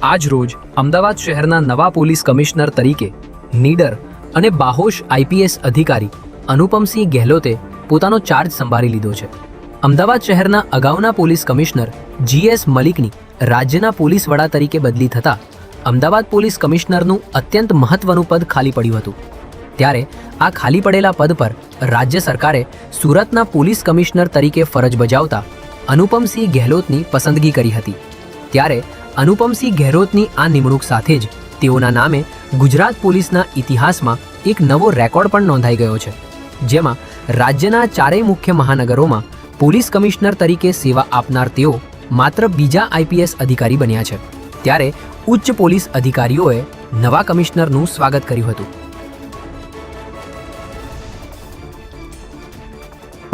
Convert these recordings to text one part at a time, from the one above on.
આજ રોજ અમદાવાદ શહેરના નવા પોલીસ કમિશનર તરીકે નીડર અને બાહોશ આઈપીએસ અધિકારી અનુપમસિંહ ગેહલોતે પોતાનો ચાર્જ સંભાળી લીધો છે. અમદાવાદ શહેરના અગાઉના પોલીસ કમિશનર GS મલિકની રાજ્યના પોલીસ વડા તરીકે બદલી થતાં અમદાવાદ પોલીસ કમિશનરનું અત્યંત મહત્વનું પદ ખાલી પડ્યું હતું. ત્યારે આ ખાલી પડેલા પદ પર રાજ્ય સરકારે સુરતના પોલીસ કમિશનર તરીકે ફરજ બજાવતા અનુપમસિંહ ગેહલોતની પસંદગી કરી હતી. ત્યારે અનુપમસિંહ ગેહલોતની આ નિમણૂક સાથે જ તેઓના નામે ગુજરાત પોલીસના ઇતિહાસમાં એક નવો રેકોર્ડ પણ નોંધાઈ ગયો છે, જેમાં રાજ્યના ચારેય મુખ્ય મહાનગરોમાં પોલીસ કમિશનર તરીકે સેવા આપનાર તેઓ માત્ર બીજા આઈપીએસ અધિકારી બન્યા છે. ત્યારે ઉચ્ચ પોલીસ અધિકારીઓએ નવા કમિશનરનું સ્વાગત કર્યું હતું.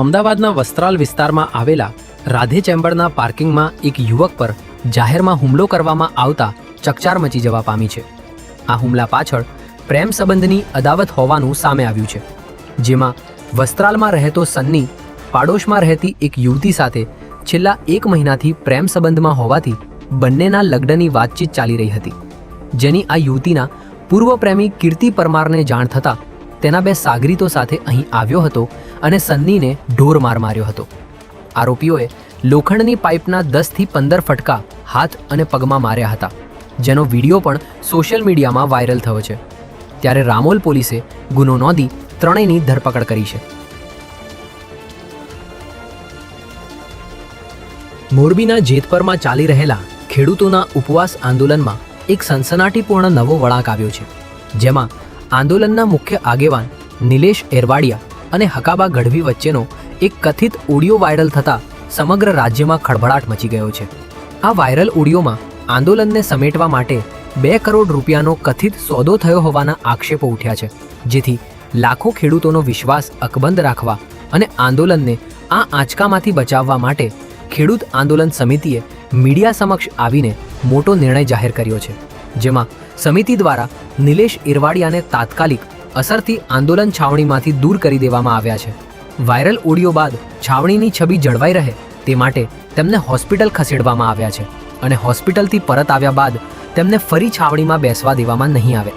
અમદાવાદના વસ્ત્રાલ વિસ્તારમાં આવેલા રાધે ચેમ્બરના પાર્કિંગમાં એક યુવક પર જાહેરમાં હુમલો કરવામાં આવતા ચકચાર મચી જવા પામી છે. આ હુમલા પાછળ પ્રેમ સંબંધની અદાવત હોવાનું સામે આવ્યું છે, જેમાં વસ્ત્રાલમાં રહેતો સન્ની પાડોશમાં રહેતી એક યુવતી સાથે છેલ્લા 1 મહિનાથી પ્રેમ સંબંધમાં હોવાથી બંનેના લગ્નની વાતચીત ચાલી રહી હતી. જેની આ યુવતીના પૂર્વ પ્રેમી કીર્તિ પરમારને જાણ થતાં તેના 2 સાગરીતો સાથે અહીં આવ્યો હતો અને સન્નીને ઢોર માર માર્યો હતો. આરોપીઓએ લોખંડની પાઇપના 10 થી 15 ફટકા હાથ અને પગમાં માર્યા હતા, જેનો વિડીયો પણ સોશિયલ મીડિયામાં વાયરલ થયો છે. ત્યારે રામોલ પોલીસે ગુનો નોંધી ત્રણેયની ધરપકડ કરી છે. મોરબીના જેતપરમાં ચાલી રહેલા ખેડૂતોના ઉપવાસ આંદોલનમાં એક સનસનાટીપૂર્ણ નવો વળાંક આવ્યો છે, જેમાં આંદોલનના મુખ્ય આગેવાન નિલેશ એરવાડિયા અને હકાબા ગઢવી વચ્ચેનો એક કથિત ઓડિયો વાયરલ થતાં સમગ્ર રાજ્યમાં ખળભળાટ મચી ગયો છે. આ વાયરલ ઓડિયોમાં આંદોલનને સમેટવા માટે 2 કરોડ રૂપિયાનો કથિત સોદો થયો હોવાના આક્ષેપો ઉઠ્યા છે, જેથી લાખો ખેડૂતોનો વિશ્વાસ અકબંધ રાખવા અને આંદોલનને આ આંચકામાંથી બચાવવા માટે ખેડૂત આંદોલન સમિતિએ મીડિયા સમક્ષ આવીને મોટો નિર્ણય જાહેર કર્યો છે, જેમાં સમિતિ દ્વારા નિલેશ ઇરવાડિયાને તાત્કાલિક અસરથી આંદોલન છાવણીમાંથી દૂર કરી દેવામાં આવ્યા છે. વાયરલ ઓડિયો બાદ છાવણીની છબી જળવાઈ રહે તે માટે તેમને હોસ્પિટલ ખસેડવામાં આવ્યા છે અને હોસ્પિટલથી પરત આવ્યા બાદ તેમને ફરી છાવણીમાં બેસવા દેવામાં નહીં આવે.